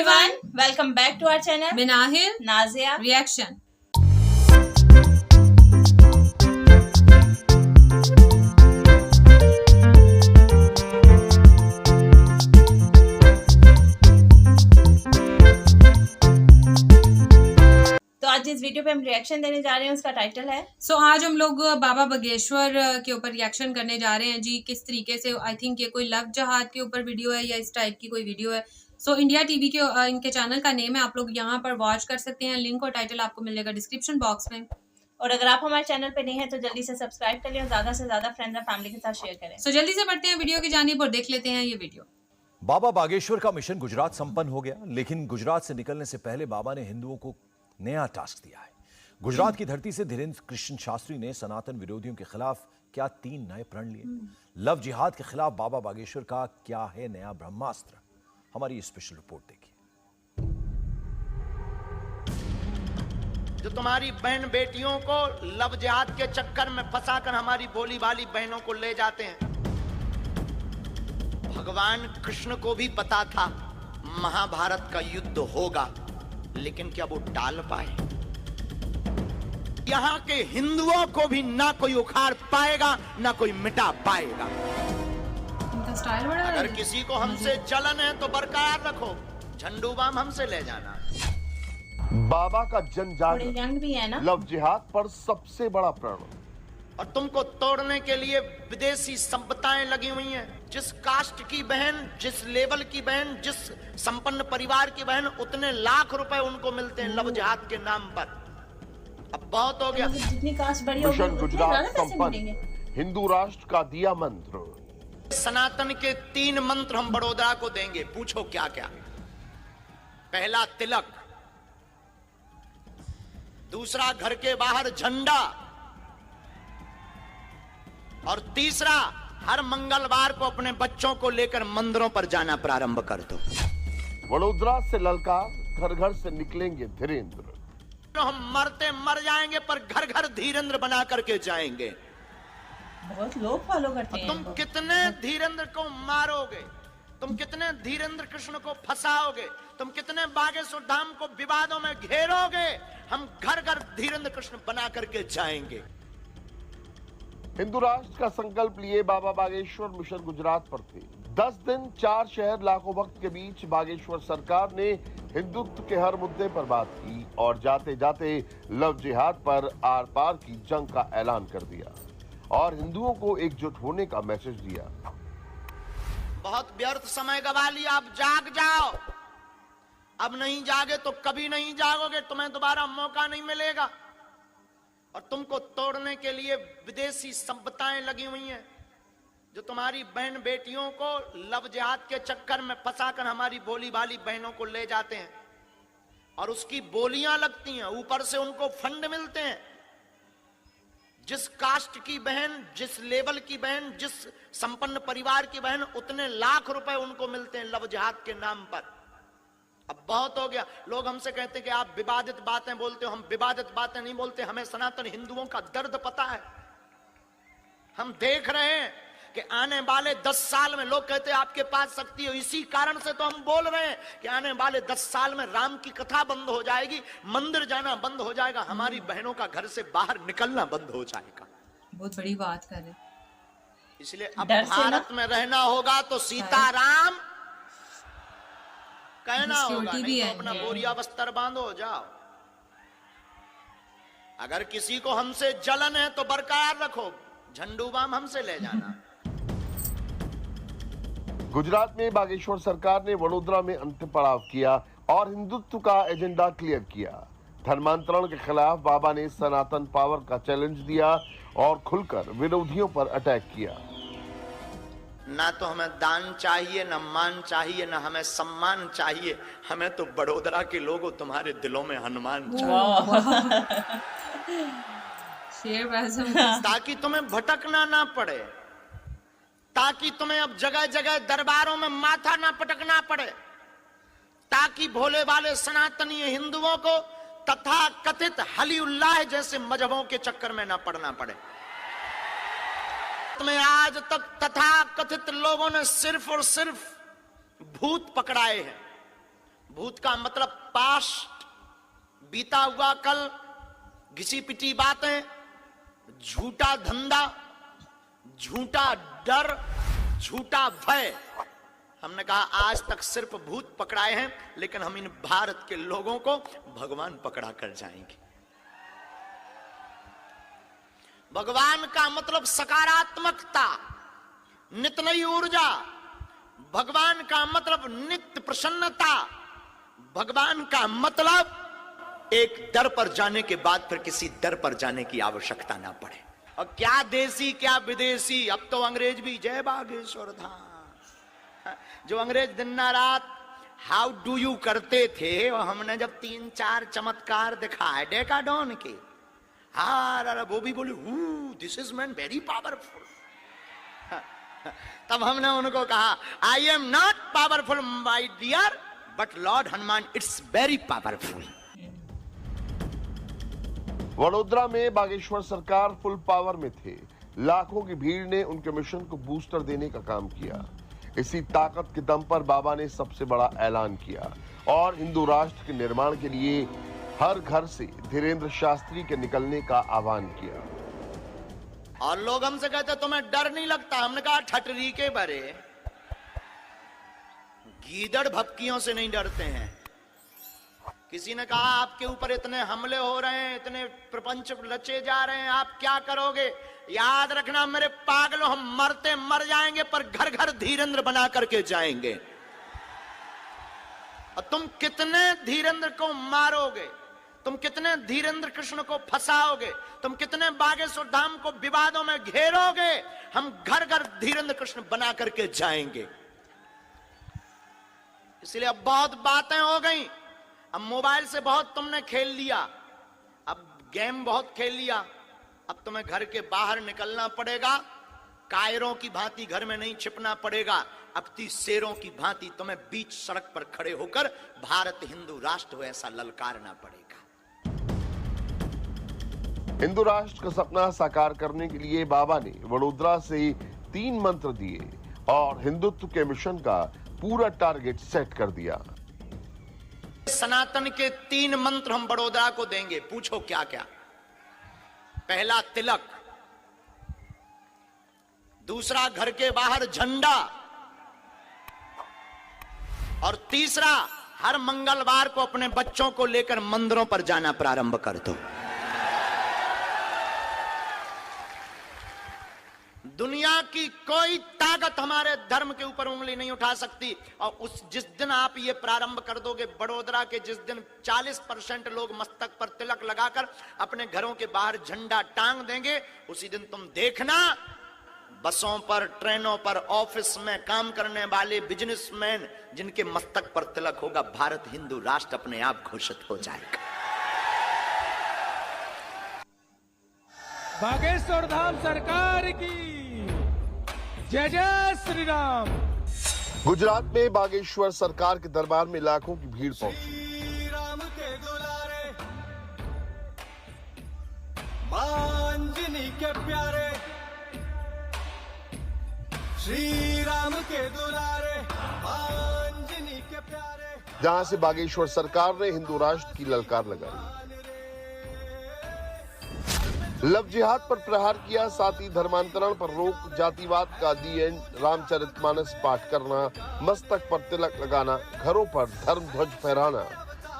everyone, welcome back to our channel Minahil Nazia Reaction। तो आज जिस वीडियो पे हम रिएक्शन देने जा रहे हैं उसका टाइटल है आज हम लोग बाबा बागेश्वर के ऊपर रिएक्शन करने जा रहे हैं जी। किस तरीके से आई थिंक ये कोई लव जहाद के ऊपर वीडियो है या इस टाइप की कोई वीडियो है। इंडिया टीवी के इनके चैनल का नेम है, आप लोग यहाँ पर वॉच कर सकते हैं। लिंक और टाइटल आपको मिलेगा डिस्क्रिप्शन बॉक्स में। और अगर आप हमारे चैनल पे नहीं है तो जल्दी से सब्सक्राइब करें और ज्यादा से ज्यादा फ्रेंड्स और फैमिली के साथ शेयर करें। जल्दी से बढ़ते हैं वीडियो की जानिब और देख लेते हैं ये वीडियो। बाबा बागेश्वर का मिशन गुजरात संपन्न हो गया, लेकिन गुजरात से निकलने से पहले बाबा ने हिंदुओं को नया टास्क दिया है। गुजरात की धरती से धीरेन्द्र कृष्ण शास्त्री ने सनातन विरोधियों के खिलाफ क्या 3 नए प्रण लिए। लव जिहाद के खिलाफ बाबा बागेश्वर का क्या है नया ब्रह्मास्त्र, हमारी स्पेशल रिपोर्ट देखिए। जो तुम्हारी बहन बेटियों को लव जिहाद के चक्कर में फंसाकर हमारी भोली भाली बहनों को ले जाते हैं। भगवान कृष्ण को भी पता था महाभारत का युद्ध होगा, लेकिन क्या वो टाल पाए? यहाँ के हिंदुओं को भी ना कोई उखाड़ पाएगा ना कोई मिटा पाएगा। स्टाइल बड़ा है। अगर किसी को हमसे जलन है तो बरकरार रखो, झंडू बाम हमसे ले जाना। बाबा का जन थोड़ी यंग भी है ना। लव जिहाद पर सबसे बड़ा प्रण, और तुमको तोड़ने के लिए विदेशी संपदाएं लगी हुई हैं। जिस कास्ट की बहन, जिस लेवल की बहन, जिस संपन्न परिवार की बहन, उतने लाख रुपए उनको मिलते हैं लव जिहाद के नाम पर। अब बहुत हो गया। जितनी कास्ट बड़ी होगी मिशन उतने गुजरात ज्यादा पैसे संपन्न, मिलेंगे। हिंदू राष्ट्र का दिया मंत्र। सनातन के 3 मंत्र हम बड़ौदा को देंगे, पूछो क्या क्या। पहला तिलक, दूसरा घर के बाहर झंडा, और तीसरा हर मंगलवार को अपने बच्चों को लेकर मंदिरों पर जाना प्रारंभ कर दो। वडोदरा से ललकार, घर घर से निकलेंगे धीरेन्द्र। तो हम मरते मर जाएंगे पर घर घर धीरेन्द्र बना करके जाएंगे। बहुत लोग फॉलो करते हैं तुम इनको। कितने धीरेन्द्र को मारोगे, तुम कितने धीरेन्द्र कृष्ण को फंसाओगे, तुम कितने बागेश्वर धाम को विवादों में घेरोगे, हम घर घर धीरेन्द्र कृष्ण बना करके जाएंगे। हिंदू राष्ट्र का संकल्प लिए बाबा बागेश्वर मिशन गुजरात पर थे। 10 दिन 4 शहर लाखों भक्त के बीच बागेश्वर सरकार ने हिंदुत्व के हर मुद्दे पर बात की और जाते जाते लव जिहाद पर आर पार की जंग का ऐलान कर दिया और हिंदुओं को एकजुट होने का मैसेज दिया। बहुत व्यर्थ समय गवा लिया, अब जाग जाओ। अब नहीं जागे तो कभी नहीं जागोगे, तुम्हें दोबारा मौका नहीं मिलेगा। और तुमको तोड़ने के लिए विदेशी संपदाएं लगी हुई हैं। जो तुम्हारी बहन बेटियों को लव जिहाद के चक्कर में फंसाकर हमारी भोली भाली बहनों को ले जाते हैं और उसकी बोलियां लगती हैं, ऊपर से उनको फंड मिलते हैं। जिस कास्ट की बहन, जिस लेवल की बहन, जिस संपन्न परिवार की बहन, उतने लाख रुपए उनको मिलते हैं लव जिहाद के नाम पर। अब बहुत हो गया। लोग हमसे कहते हैं कि आप विवादित बातें बोलते हो। हम विवादित बातें नहीं बोलते, हमें सनातन हिंदुओं का दर्द पता है। हम देख रहे हैं कि आने वाले 10 साल में, लोग कहते हैं आपके पास शक्ति है, इसी कारण से तो हम बोल रहे हैं कि आने वाले 10 साल में राम की कथा बंद हो जाएगी, मंदिर जाना बंद हो जाएगा, हमारी बहनों का घर से बाहर निकलना बंद हो जाएगा। बहुत बड़ी बात कर रहे। इसलिए अब भारत में रहना होगा तो सीताराम कहना होगा, नहीं तो अपना बोरिया बस्तर बांधो जाओ। अगर किसी को हमसे जलन है तो बरकरार रखो, झंडू बाम हमसे ले जाना। गुजरात में बागेश्वर सरकार ने वडोदरा में अंतिम पड़ाव किया और हिंदुत्व का एजेंडा क्लियर किया। धर्मांतरण के खिलाफ बाबा ने सनातन पावर का चैलेंज दिया और खुलकर विरोधियों पर अटैक किया। ना तो हमें दान चाहिए, ना मान चाहिए, ना हमें सम्मान चाहिए, हमें तो बड़ोदरा के लोगों तुम्हारे दिलों में हनुमान चाहिए। ताकि तुम्हें भटकना ना पड़े, ताकि तुम्हें अब जगह जगह दरबारों में माथा ना पटकना पड़े, ताकि भोले वाले सनातनी हिंदुओं को तथा कथित हली उल्लाह जैसे मजहबों के चक्कर में ना पड़ना पड़े। में आज तक तथा कथित लोगों ने सिर्फ और सिर्फ भूत पकड़ाए हैं, भूत का मतलब पास्ट, बीता हुआ कल, घिसी पिटी बातें, झूठा धंधा, झूठा डर, झूठा भय। हमने कहा आज तक सिर्फ भूत पकड़ाए हैं, लेकिन हम इन भारत के लोगों को भगवान पकड़ा कर जाएंगे। भगवान का मतलब सकारात्मकता, नित्य नई ऊर्जा। भगवान का मतलब नित्य प्रसन्नता। भगवान का मतलब एक दर पर जाने के बाद फिर किसी दर पर जाने की आवश्यकता ना पड़े। और क्या देसी क्या विदेशी, अब तो अंग्रेज भी जय बागेश्वर धाम। जो अंग्रेज दिन रात हाउ डू यू करते थे, और हमने जब 3-4 चमत्कार दिखाए डेकाडॉन के, हाँ वो भी बोले this is man very powerful. तब हमने उनको कहा I am not powerful my dear, but lord Hanuman it's very powerful. Vadodara में बागेश्वर सरकार फुल पावर में थे। लाखों की भीड़ ने उनके मिशन को बूस्टर देने का काम किया। इसी ताकत के दम पर बाबा ने सबसे बड़ा ऐलान किया और हिंदू राष्ट्र के निर्माण के लिए हर घर से धीरेन्द्र शास्त्री के निकलने का आह्वान किया। और लोग हमसे कहते तुम्हें डर नहीं लगता? हमने कहा ठटरी के बरे, गीदड़ भपकियों से नहीं डरते हैं। किसी ने कहा आपके ऊपर इतने हमले हो रहे हैं, इतने प्रपंच रचे जा रहे हैं, आप क्या करोगे? याद रखना मेरे पागलों, हम मरते मर जाएंगे पर घर घर धीरेन्द्र बना करके जाएंगे। और तुम कितने धीरेन्द्र को मारोगे, तुम कितने धीरेन्द्र कृष्ण को फंसाओगे, तुम कितने बागेश्वर धाम को विवादों में घेरोगे, हम घर घर धीरेन्द्र कृष्ण बना करके जाएंगे। इसलिए अब बहुत बातें हो गई। अब मोबाइल से बहुत तुमने खेल लिया, अब गेम बहुत खेल लिया, अब तुम्हें घर के बाहर निकलना पड़ेगा। कायरों की भांति घर में नहीं छिपना पड़ेगा। अब 30 शेरों की भांति तुम्हें बीच सड़क पर खड़े होकर भारत हिंदू राष्ट्र हो ऐसा ललकारना पड़ेगा। हिंदू राष्ट्र का सपना साकार करने के लिए बाबा ने वडोदरा से 3 मंत्र दिए और हिंदुत्व के मिशन का पूरा टारगेट सेट कर दिया। सनातन के 3 मंत्र हम बड़ोदरा को देंगे, पूछो क्या क्या। पहला तिलक, दूसरा घर के बाहर झंडा, और तीसरा हर मंगलवार को अपने बच्चों को लेकर मंदिरों पर जाना प्रारंभ कर दो। दुनिया की कोई ताकत हमारे धर्म के ऊपर उंगली नहीं उठा सकती। और जिस दिन आप ये प्रारंभ कर दोगे, बड़ोदरा के जिस दिन 40% लोग मस्तक पर तिलक लगाकर अपने घरों के बाहर झंडा टांग देंगे, उसी दिन तुम देखना बसों पर, ट्रेनों पर, ऑफिस में काम करने वाले बिजनेसमैन जिनके मस्तक पर तिलक होगा, भारत हिंदू राष्ट्र अपने आप घोषित हो जाएगा। बागेश्वर धाम सरकार की जय जय श्री राम। गुजरात में बागेश्वर सरकार के दरबार में लाखों की भीड़ पहुंची। राम के दुलारे, मांजनी के प्यारे, श्री राम के दुलारे, मांजनी के प्यारे, जहां से बागेश्वर सरकार ने हिंदू राष्ट्र की ललकार लगाई। लव जिहाद पर प्रहार किया, साथ ही धर्मांतरण पर रोक, जातिवाद का दी एंड, रामचरितमानस पाठ करना, मस्तक पर तिलक लगाना, घरों पर धर्म ध्वज फहराना,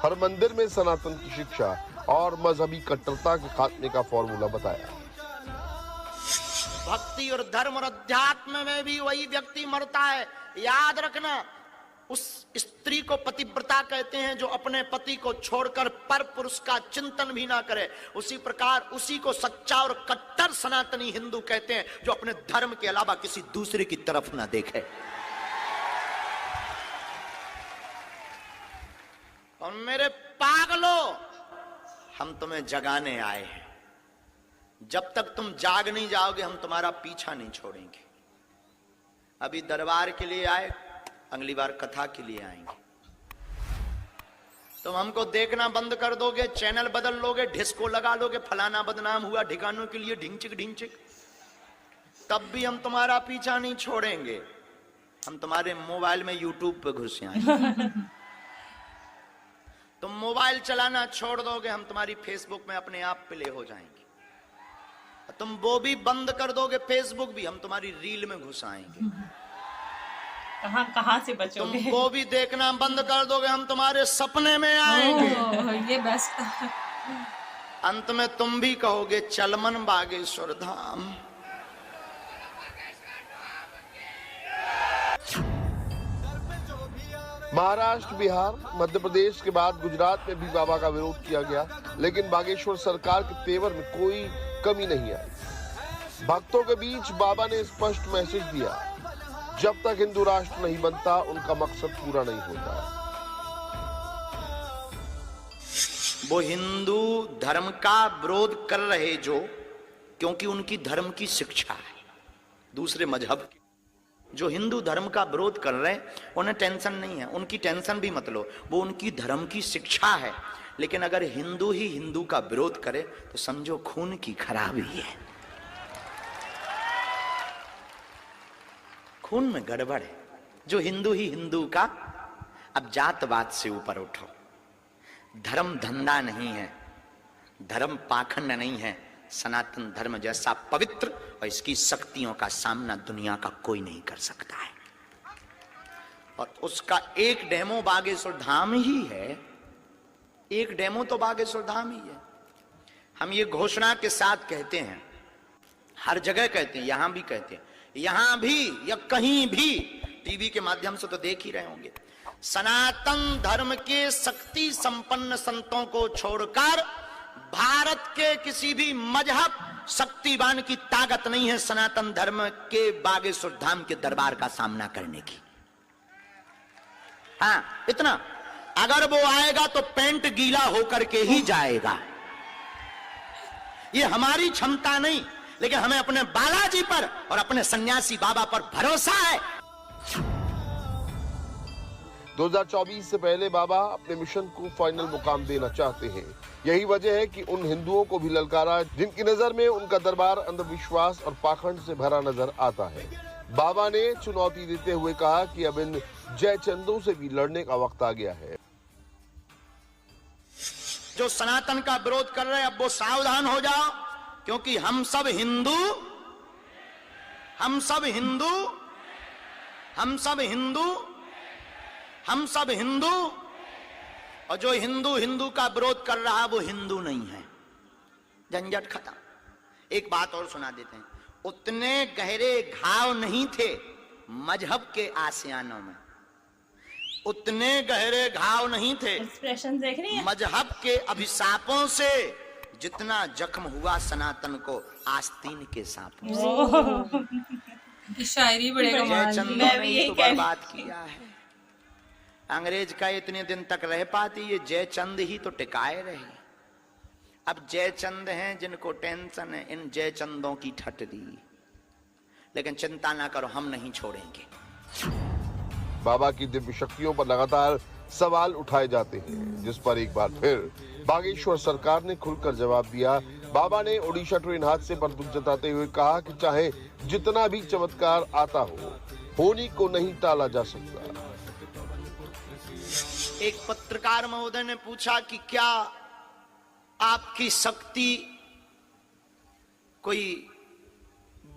हर मंदिर में सनातन की शिक्षा और मजहबी कट्टरता के खात्मे का फॉर्मूला बताया। भक्ति और धर्म और अध्यात्म में भी वही व्यक्ति मरता है। याद रखना, उस स्त्री को पतिव्रता कहते हैं जो अपने पति को छोड़कर पर पुरुष का चिंतन भी ना करे। उसी प्रकार उसी को सच्चा और कट्टर सनातनी हिंदू कहते हैं जो अपने धर्म के अलावा किसी दूसरे की तरफ ना देखे। और मेरे पागलों, हम तुम्हें जगाने आए हैं। जब तक तुम जाग नहीं जाओगे हम तुम्हारा पीछा नहीं छोड़ेंगे। अभी दरबार के लिए आए, अगली बार कथा के लिए आएंगे। तुम हमको देखना बंद कर दोगे, चैनल बदल लोगे, डिस्को लगा लोगे, फलाना बदनाम हुआ ठिकानों के लिए ढिंचिक ढिंचिक, तब भी हम तुम्हारा पीछा नहीं छोड़ेंगे। हम तुम्हारे मोबाइल में यूट्यूब पे घुस आएंगे। मोबाइल चलाना छोड़ दोगे, हम तुम्हारी फेसबुक में अपने आप प्ले हो जाएंगे। तुम वो भी बंद कर दोगे, फेसबुक भी, हम तुम्हारी रील में घुस आएंगे। कहाँ से तुम बचोगे? वो भी देखना बंद कर दोगे, हम तुम्हारे सपने में आएंगे। ये बेस्ट। अंत में तुम भी कहोगे चलमन बागेश्वर धाम। महाराष्ट्र, बिहार, मध्य प्रदेश के बाद गुजरात में भी बाबा का विरोध किया गया, लेकिन बागेश्वर सरकार के तेवर में कोई कमी नहीं आई। भक्तों के बीच बाबा ने स्पष्ट मैसेज दिया, जब तक हिंदू राष्ट्र नहीं बनता उनका मकसद पूरा नहीं होता। वो हिंदू धर्म का विरोध कर रहे जो, क्योंकि उनकी धर्म की शिक्षा है। दूसरे मजहब जो हिंदू धर्म का विरोध कर रहे हैं उन्हें टेंशन नहीं है, उनकी टेंशन भी मत लो, वो उनकी धर्म की शिक्षा है। लेकिन अगर हिंदू ही हिंदू का विरोध करे तो समझो खून की खराबी है, खून में गड़बड़ है। जो हिंदू ही हिंदू का, अब जातवाद से ऊपर उठो, धर्म धंधा नहीं है, धर्म पाखंड नहीं है। सनातन धर्म जैसा पवित्र और इसकी शक्तियों का सामना दुनिया का कोई नहीं कर सकता है। और उसका एक डेमो बागेश्वर धाम ही है, एक डेमो तो बागेश्वर धाम ही है। हम ये घोषणा के साथ कहते हैं, हर जगह कहते हैं, यहां भी कहते हैं, यहां भी या कहीं भी, टीवी के माध्यम से तो देख ही रहे होंगे, सनातन धर्म के शक्ति संपन्न संतों को छोड़कर भारत के किसी भी मजहब शक्तिवान की ताकत नहीं है सनातन धर्म के बागेश्वर धाम के दरबार का सामना करने की। हाँ, इतना, अगर वो आएगा तो पेंट गीला होकर के ही जाएगा। ये हमारी क्षमता नहीं, लेकिन हमें अपने बालाजी पर और अपने सन्यासी बाबा पर भरोसा है। 2024 से पहले बाबा अपने मिशन को फाइनल मुकाम देना चाहते हैं। यही वजह है कि उन हिंदुओं को भी ललकारा जिनकी नजर में उनका दरबार अंधविश्वास और पाखंड से भरा नजर आता है। बाबा ने चुनौती देते हुए कहा कि अब इन जयचंदों से भी लड़ने का वक्त आ गया है। जो सनातन का विरोध कर रहे हैं, अब वो सावधान हो जाओ, क्योंकि हम सब हिंदू, हम सब हिंदू, हम सब हिंदू, हम सब हिंदू, और जो हिंदू हिंदू का विरोध कर रहा वो हिंदू नहीं है। झंझट खत्म। एक बात और सुना देते हैं, उतने गहरे घाव नहीं थे मजहब के आसियानों में, उतने गहरे घाव नहीं थे एक्सप्रेशन देख रही है मजहब के अभिशापों से, जितना जख्म हुआ सनातन को आस्तीन के सांपों से। शायरी बड़े कमाल की। जयचंदों मैं ने भी ही यही तो कह रही। बर्बाद किया है। अंग्रेज का इतने दिन तक रह पाती, ये जयचंद ही तो टिकाए रहे। अब जयचंद हैं जिनको टेंशन है इन जयचंदों की ठटरी, लेकिन चिंता ना करो, हम नहीं छोड़ेंगे। बाबा की दिव्य शक्तियों पर लगातार सवाल उठाए जाते हैं, जिस पर एक बार फिर बागेश्वर सरकार ने खुलकर जवाब दिया। बाबा ने ओडिशा ट्रेन हादसे पर दुख जताते हुए कहा कि चाहे जितना भी चमत्कार आता हो, होनी को नहीं टाला जा सकता। एक पत्रकार महोदय ने पूछा कि क्या आपकी शक्ति कोई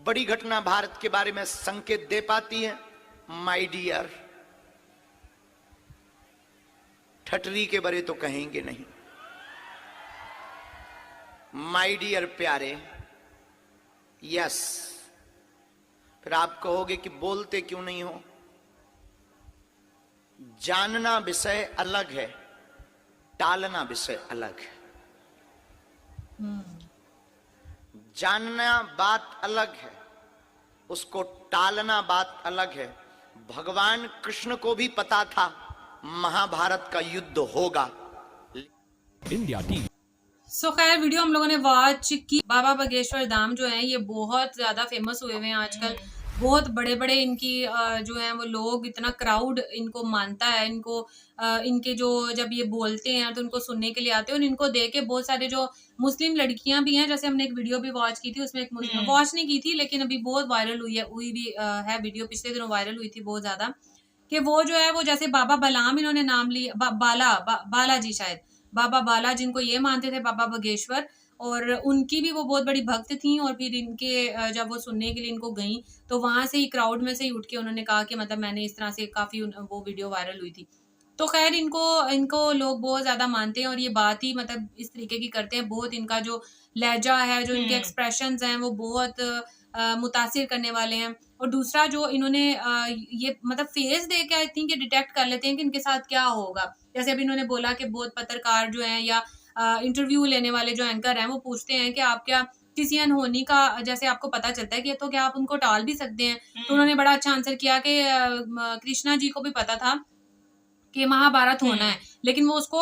बड़ी घटना भारत के बारे में संकेत दे पाती है? माय डियर, ठटरी के बारे तो कहेंगे नहीं, माय डियर प्यारे, यस। फिर आप कहोगे कि बोलते क्यों नहीं हो? जानना विषय अलग है, टालना विषय अलग है। जानना बात अलग है, उसको टालना बात अलग है। भगवान कृष्ण को भी पता था महाभारत का युद्ध होगा। India TV. सो खैर वीडियो हम लोगों ने वॉच की। बाबा बागेश्वर धाम जो है ये बहुत ज्यादा फेमस हुए हुए हैं आजकल। बहुत बड़े बड़े इनकी जो है वो लोग, इतना क्राउड इनको मानता है, इनको इनके जो जब ये बोलते हैं तो उनको सुनने के लिए आते हैं। और इनको देख के बहुत सारे जो मुस्लिम लड़कियां भी हैं, जैसे हमने एक वीडियो भी वॉच की थी, उसमें एक मुस्लिम वॉच नहीं की थी लेकिन अभी बहुत वायरल हुई भी है वीडियो, पिछले दिनों वायरल हुई थी बहुत ज्यादा, कि वो जो है वो जैसे बाबा बलाम इन्होंने नाम लिया, बालाजी शायद बाबा बाला जिनको ये मानते थे बाबा बागेश्वर, और उनकी भी वो बहुत बड़ी भक्त थी। और फिर इनके जब वो सुनने के लिए इनको गई तो वहां से ही क्राउड में से ही उठ के उन्होंने कहा कि मतलब मैंने इस तरह से काफी वो वीडियो वायरल हुई थी। तो खैर इनको लोग बहुत ज्यादा मानते हैं और ये बात ही मतलब इस तरीके की करते हैं। बहुत इनका जो लहजा है, जो इनके एक्सप्रेशंस हैं वो बहुत मुतासिर करने वाले हैं। और दूसरा जो इन्होंने ये मतलब फेस देख के आई थिंक ये डिटेक्ट कर लेते हैं कि इनके साथ क्या होगा। जैसे अभी इन्होंने बोला कि बहुत पत्रकार जो हैं या इंटरव्यू लेने वाले जो एंकर हैं वो पूछते हैं कि आप क्या किसी अनहोनी का जैसे आपको पता चलता है कि तो क्या आप उनको टाल भी सकते हैं। तो उन्होंने बड़ा अच्छा आंसर किया कि कृष्णा जी को भी पता था कि महाभारत होना है, लेकिन वो उसको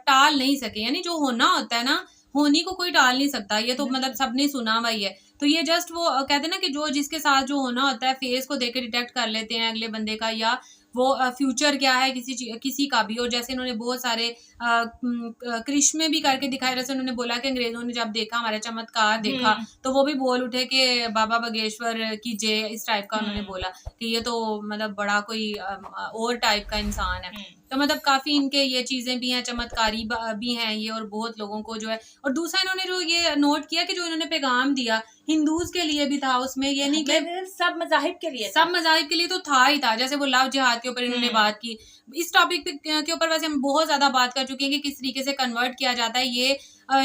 टाल नहीं सके। यानी जो होना होता है ना, होनी को कोई टाल नहीं सकता। ये तो मतलब सबने सुना हुआ ही है। तो ये जस्ट वो कहते हैं ना कि जो जिसके साथ जो होना होता है फेस को देख के डिटेक्ट कर लेते हैं अगले बंदे का, या वो फ्यूचर क्या है किसी का भी। और जैसे इन्होंने बहुत सारे करिश्मे भी करके दिखाए। जैसे उन्होंने बोला कि अंग्रेजों ने जब देखा हमारा चमत्कार देखा तो वो भी बोल उठे कि बाबा बागेश्वर की जय, इस टाइप का उन्होंने बोला कि ये तो मतलब बड़ा कोई और टाइप का इंसान है। तो मतलब काफी इनके ये चीजें भी हैं, चमत्कारी भी हैं ये, और बहुत लोगों को जो है। और दूसरा इन्होंने जो ये नोट किया कि जो इन्होंने पैगाम दिया हिंदूज के लिए भी था उसमें, ये नहीं कि सब मजाहिब के लिए, सब मजाहिब के लिए तो था ही था। जैसे वो लव जिहाद के ऊपर इन्होंने बात की। इस टॉपिक के ऊपर वैसे हम बहुत ज्यादा बात कर चुके हैं कि किस तरीके से कन्वर्ट किया जाता है। ये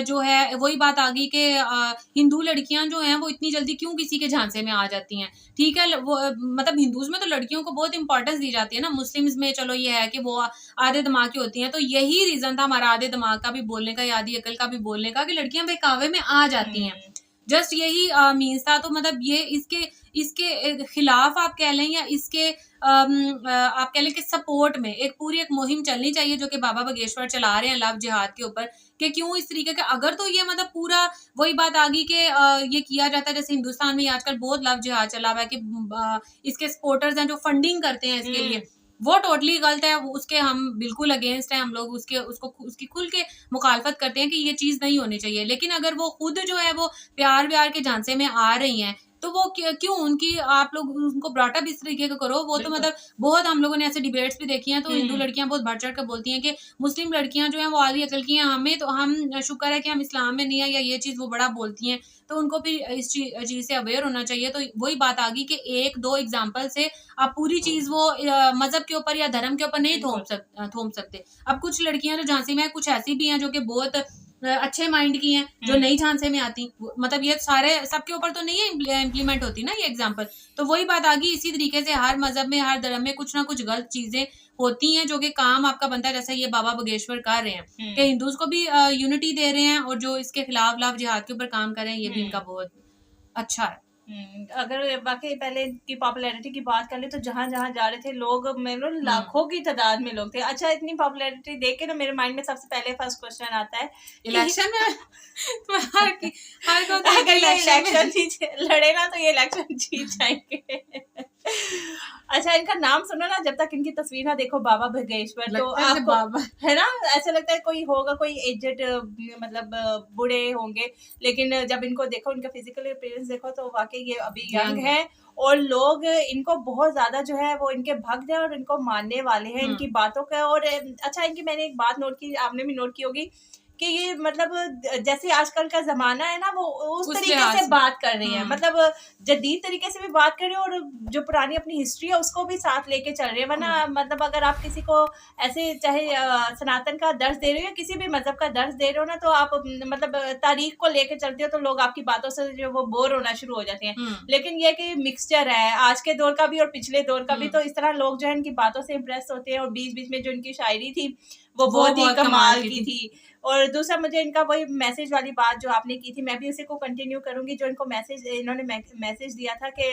जो है वही बात आ गई कि हिंदू लड़कियां जो हैं वो इतनी जल्दी क्यों किसी के झांसे में आ जाती हैं। ठीक है, वो मतलब हिंदूज में तो लड़कियों को बहुत इंपॉर्टेंस दी जाती है ना, मुस्लिम्स में चलो ये है कि वो आधे दिमाग की होती हैं। तो यही रीजन था हमारा आधे दिमाग का भी बोलने का, या आधी अकल का भी बोलने का, कि लड़कियां बहकावे में आ जाती हैं। जस्ट यही मीन्स था। तो मतलब ये इसके खिलाफ आप कह लें या इसके आप कह लें कि सपोर्ट में एक पूरी एक मुहिम चलनी चाहिए जो कि बाबा बागेश्वर चला रहे हैं लव जिहाद के ऊपर, कि क्यों इस तरीके का। अगर तो ये मतलब पूरा वही बात आ गई कि ये किया जाता है, जैसे हिंदुस्तान में आजकल बहुत लव जिहाद चला हुआ है कि इसके सपोर्टर्स हैं जो फंडिंग करते हैं इसके लिए, वो टोटली गलत है। उसके हम बिल्कुल अगेंस्ट हैं। हम लोग उसकी खुल के मुखालफत करते हैं कि ये चीज नहीं होनी चाहिए। लेकिन अगर वो खुद जो है वो प्यार व्यार के झांसे में आ रही हैं तो वो क्यों उनकी आप लोग उनको ब्रॉटअप इस तरीके का करो। वो तो मतलब बहुत हम लोगों ने ऐसे डिबेट्स भी देखी हैं। तो हिंदू लड़कियां बहुत बढ़ चढ़ कर बोलती हैं कि मुस्लिम लड़कियां जो हैं वो आधी अकल की हैं, हमें तो हम शुक्र है कि हम इस्लाम में नहीं है, या ये चीज वो बड़ा बोलती हैं। तो उनको भी इस चीज से अवेयर होना चाहिए। तो वही बात आ गई कि एक दो एग्जाम्पल से आप पूरी चीज वो मजहब के ऊपर या धर्म के ऊपर नहीं थोप सकते। अब कुछ लड़कियां जो झांसी में है, कुछ ऐसी भी हैं जो कि बहुत अच्छे माइंड की हैं जो नई झांसे में आती। मतलब ये सारे सबके ऊपर तो नहीं है इम्प्लीमेंट होती ना ये एग्जाम्पल। तो वही बात आ गई। इसी तरीके से हर मजहब में हर धर्म में कुछ ना कुछ गलत चीजें होती हैं जो कि काम आपका बनता है। जैसे ये बाबा बागेश्वर कर रहे हैं कि हिंदूज को भी यूनिटी दे रहे हैं, और जो इसके खिलाफ लव जिहाद के ऊपर काम कर रहे हैं ये भी इनका बहुत अच्छा है। अगर बाकी पहले की पॉपुलैरिटी की बात कर ले तो जहां जहां जा रहे थे लोग, मेरे लाखों की तादाद में लोग थे। अच्छा, इतनी पॉपुलैरिटी देख के ना मेरे माइंड में सबसे पहले फर्स्ट क्वेश्चन आता है इलेक्शन में अगर ये इलेक्शन लड़े ना तो ये इलेक्शन जीत जाएंगे। अच्छा, इनका नाम सुनो ना, जब तक इनकी तस्वीर ना देखो बाबा बागेश्वर तो आपको है ना ऐसा लगता है कोई होगा, कोई एजेड मतलब बूढ़े होंगे। लेकिन जब इनको देखो, इनका फिजिकल अपीयरेंस देखो तो वाकई ये अभी यंग है। और लोग इनको बहुत ज्यादा जो है वो इनके भक्त हैं और इनको मानने वाले हैं इनकी बातों का। और अच्छा, इनकी मैंने एक बात नोट की, आपने भी नोट की होगी कि ये मतलब जैसे आजकल का जमाना है ना वो उस तरीके से बात कर रही है। मतलब जदीद तरीके से भी बात कर रहे हैं और जो पुरानी अपनी हिस्ट्री है उसको भी साथ लेके चल रहे हैं। वरना मतलब अगर आप किसी को ऐसे चाहे सनातन का दर्ज दे रहे हो या किसी भी मजहब का दर्ज दे रहे हो ना, तो आप मतलब तारीख को लेके चलते हो तो लोग आपकी बातों से जो वो बोर होना शुरू हो जाते हैं। लेकिन ये कि मिक्सचर है आज के दौर का भी और पिछले दौर का भी। तो इस तरह लोग जो है इनकी बातों से इम्प्रेस होते हैं। और बीच बीच में जो इनकी शायरी थी वो बहुत ही कमाल की थी। और दूसरा मुझे इनका वही मैसेज वाली बात जो आपने की थी, मैं भी उसी को कंटिन्यू करूंगी। जो इनको इन्होंने मैसेज दिया था कि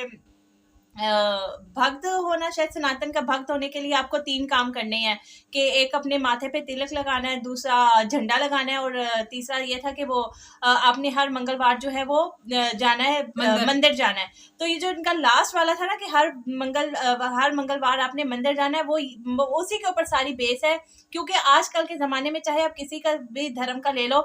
भक्त होना, शायद सनातन का भक्त होने के लिए आपको 3 काम करने हैं कि एक अपने माथे पे तिलक लगाना है, दूसरा झंडा लगाना है, और तीसरा ये था कि वो आपने हर मंगलवार जो है वो जाना है मंदिर जाना है। तो ये जो इनका लास्ट वाला था ना कि हर मंगलवार आपने मंदिर जाना है, वो उसी के ऊपर सारी बेस है। क्योंकि आजकल के ज़माने में चाहे आप किसी का भी धर्म का ले लो,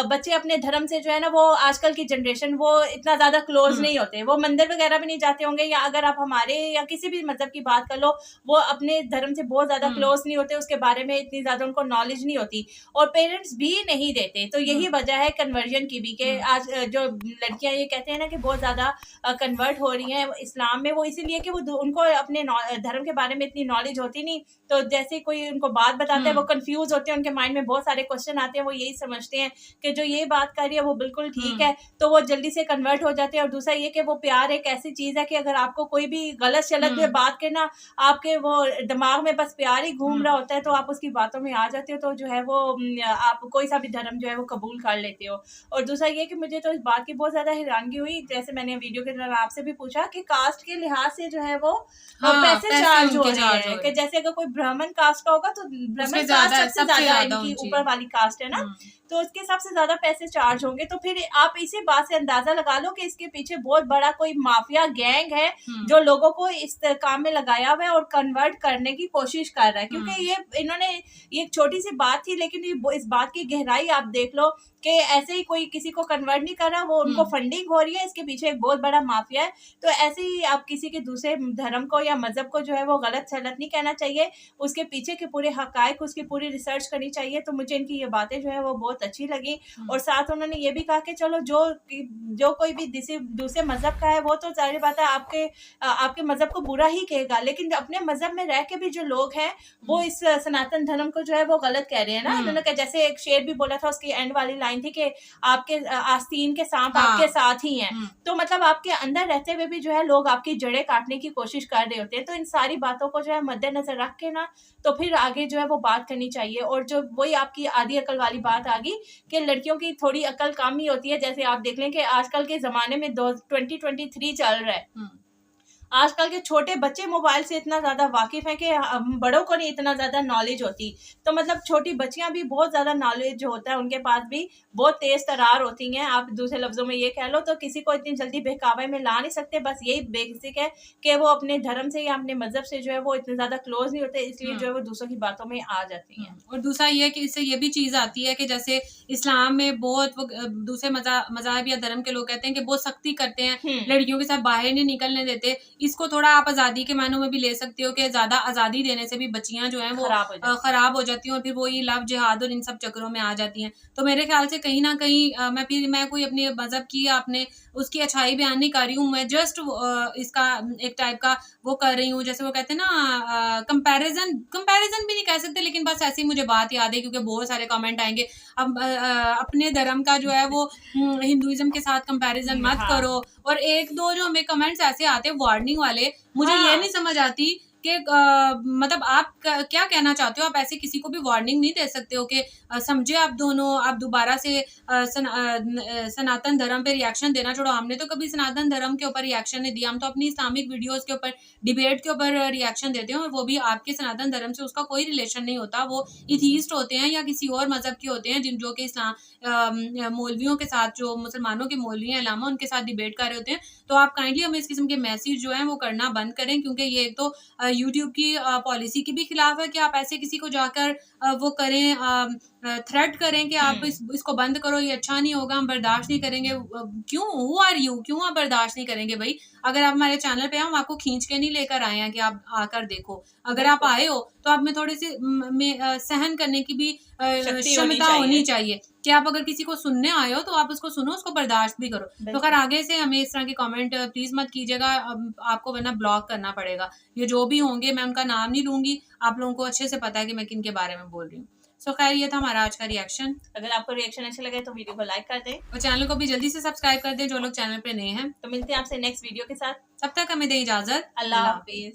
बच्चे अपने धर्म से जो है ना वो आजकल की जनरेशन वो इतना ज़्यादा क्लोज नहीं होते, वो मंदिर वगैरह भी नहीं जाते होंगे, या अगर अगर आप हमारे या किसी भी मजहब की बात कर लो, वो अपने धर्म से बहुत ज्यादा क्लोज नहीं होते, उसके बारे में इतनी ज्यादा उनको नॉलेज नहीं होती और पेरेंट्स भी नहीं देते। तो यही वजह है कन्वर्जन की भी, कि आज जो लड़कियां ये कहते हैं ना कि बहुत ज्यादा कन्वर्ट हो रही हैं इस्लाम में, वो इसीलिए कि वो उनको अपने धर्म के बारे में इतनी नॉलेज होती नहीं। तो जैसे कोई उनको बात बताता है वो कंफ्यूज होते हैं, उनके माइंड में बहुत सारे क्वेश्चन आते हैं, वो यही समझते हैं कि जो ये बात कर रही है वो बिल्कुल ठीक है, तो वो जल्दी से कन्वर्ट हो जाते हैं। और दूसरा ये कि वो प्यार एक ऐसी चीज है कि अगर आपको कोई भी गलत शलत में बात करना, आपके वो दिमाग में बस प्यार ही घूम रहा होता है, तो आप उसकी बातों में आ जाते हो, तो जो है वो आप कोई सा भी धर्म जो है वो कबूल कर लेते हो। और दूसरा ये कि मुझे तो इस बात की बहुत ज्यादा हैरानगी हुई, जैसे मैंने वीडियो के दौरान आपसे भी पूछा कि कास्ट के लिहाज से जो है वो पैसे चार्ज हो रहे हैं, कि जैसे अगर कोई ब्राह्मण कास्ट का होगा तो ब्राह्मण कास्ट सबसे ज्यादा इनकी ऊपर वाली कास्ट है ना, तो उसके सबसे ज्यादा पैसे चार्ज होंगे। तो फिर आप इसी बात से अंदाजा लगा लो कि इसके पीछे बहुत बड़ा कोई माफिया गैंग है जो लोगों को इस काम में लगाया हुआ है और कन्वर्ट करने की कोशिश कर रहा है। क्योंकि ये इन्होंने ये एक छोटी सी बात थी, लेकिन इस बात की गहराई आप देख लो कि ऐसे ही कोई किसी को कन्वर्ट नहीं कर रहा, वो उनको फंडिंग हो रही है, इसके पीछे एक बहुत बड़ा माफिया है। तो ऐसे ही आप किसी के दूसरे धर्म को या मजहब को जो है वो गलत सलत नहीं कहना चाहिए, उसके पीछे के पूरे हकायक, उसकी पूरी रिसर्च करनी चाहिए। तो मुझे इनकी ये बातें जो है वो बहुत अच्छी लगी। और साथ उन्होंने ये भी कहा कि चलो जो कोई भी दूसरे मजहब का है वो तो जाहिर बात है आपके मजहब को बुरा ही कहेगा, लेकिन अपने मजहब में रह के भी जो लोग हैं वो इस सनातन धर्म को जो है वो गलत कह रहे हैं ना। उन्होंने कहा, जैसे एक शेर भी बोला था, उसकी एंड वाली लाइन थी कि आपके आस्तीन के सांप आपके साथ ही हैं। तो मतलब आपके अंदर रहते हुए भी जो है लोग आपकी जड़ें काटने की कोशिश कर रहे होते हैं। तो इन सारी बातों को जो है मद्देनजर रख के ना, तो फिर आगे जो है वो बात करनी चाहिए। और जो वही आपकी आधी अकल वाली बात आ गई कि लड़कियों की थोड़ी अकल कम ही होती है। जैसे आप देख लें कि आजकल के जमाने में 2023 चल रहा है, आजकल के छोटे बच्चे मोबाइल से इतना ज्यादा वाकिफ हैं कि बड़ों को नहीं इतना ज्यादा नॉलेज होती। तो मतलब छोटी बच्चियां भी बहुत ज्यादा नॉलेज होता है उनके पास भी, बहुत तेज तरार होती हैं, आप दूसरे लफ्जों में ये कह लो। तो किसी को इतनी जल्दी बहकावे में ला नहीं सकते। बस यही बेसिक है कि वो अपने धर्म से या अपने मजहब से जो है वो इतने ज्यादा क्लोज नहीं होते, इसलिए जो है वो दूसरों की बातों में आ जाती हैं। और दूसरा ये कि इससे ये भी चीज आती है कि जैसे इस्लाम में बहुत दूसरे मज़ाहब या धर्म के लोग कहते हैं कि बहुत सख्ती करते हैं, लड़कियों के साथ बाहर नहीं निकलने देते। इसको थोड़ा आप आजादी के मानों में भी ले सकते हो कि ज्यादा आजादी देने से भी बच्चियां जो हैं वो खराब हो जाती हैं और फिर वो ये लव जिहाद और इन सब चक्करों में आ जाती हैं। तो मेरे ख्याल से कहीं ना कहीं मैं कोई अपने मजहब की या अपने उसकी अच्छाई बयान नहीं कर रही हूँ, मैं जस्ट इसका एक टाइप का वो कर रही हूँ, जैसे वो कहते हैं ना कंपैरिजन भी नहीं कह सकते, लेकिन बस ऐसी मुझे बात याद है क्योंकि बहुत सारे कमेंट आएंगे अब अपने धर्म का जो है वो हिंदुइज्म के साथ कंपैरिजन मत करो। और एक दो जो हमें कमेंट्स ऐसे आते हैं वार्निंग वाले, मुझे ये नहीं समझ आती कि मतलब आप क्या कहना चाहते हो। आप ऐसे किसी को भी वार्निंग नहीं दे सकते हो कि समझे आप दोनों, आप दोबारा से सनातन धर्म पे रिएक्शन देना छोड़ो। हमने तो कभी सनातन धर्म के ऊपर रिएक्शन नहीं दिया, हम तो अपनी इस्लामिक वीडियोस के ऊपर डिबेट के ऊपर रिएक्शन देते हैं और वो भी आपके सनातन धर्म से उसका कोई रिलेशन नहीं होता। वो एथीस्ट होते हैं या किसी और मजहब के होते हैं जो कि इस्लाम मौलवियों के साथ, जो मुसलमानों के मौलवी हैं अलामा, उनके साथ डिबेट कर रहे होते हैं। तो आप काइंडली हमें इस किस्म के मैसेज जो है वो करना बंद करें, क्योंकि ये एक तो यूट्यूब की पॉलिसी के भी खिलाफ है कि आप ऐसे किसी को जाकर वो करें, थ्रेट करें कि आप इसको बंद करो, ये अच्छा नहीं होगा, हम बर्दाश्त नहीं करेंगे। क्यों, हु आर यू, क्यों आप बर्दाश्त नहीं करेंगे भाई? अगर आप हमारे चैनल पे हम आपको खींच के नहीं लेकर आए हैं कि आप आकर देखो। अगर आप आए हो तो आप में थोड़ी सी सहन करने की भी क्षमता होनी चाहिए कि आप अगर किसी को सुनने आए हो तो आप उसको सुनो, उसको बर्दाश्त भी करो। तो खैर आगे से हमें इस तरह के कमेंट प्लीज मत कीजिएगा, आपको वरना ब्लॉक करना पड़ेगा। ये जो भी होंगे मैं उनका नाम नहीं लूंगी, आप लोगों को अच्छे से पता है कि मैं किन के बारे में बोल रही हूँ। सो खैर ये था हमारा आज का रिएक्शन। अगर आपको रिएक्शन अच्छा लगे तो वीडियो को लाइक कर दें और चैनल को भी जल्दी से सब्सक्राइब कर दें जो लोग चैनल पे नए हैं। तो मिलते हैं आपसे नेक्स्ट वीडियो के साथ, तब तक हमें दें इजाजत। अल्लाह हाफिज।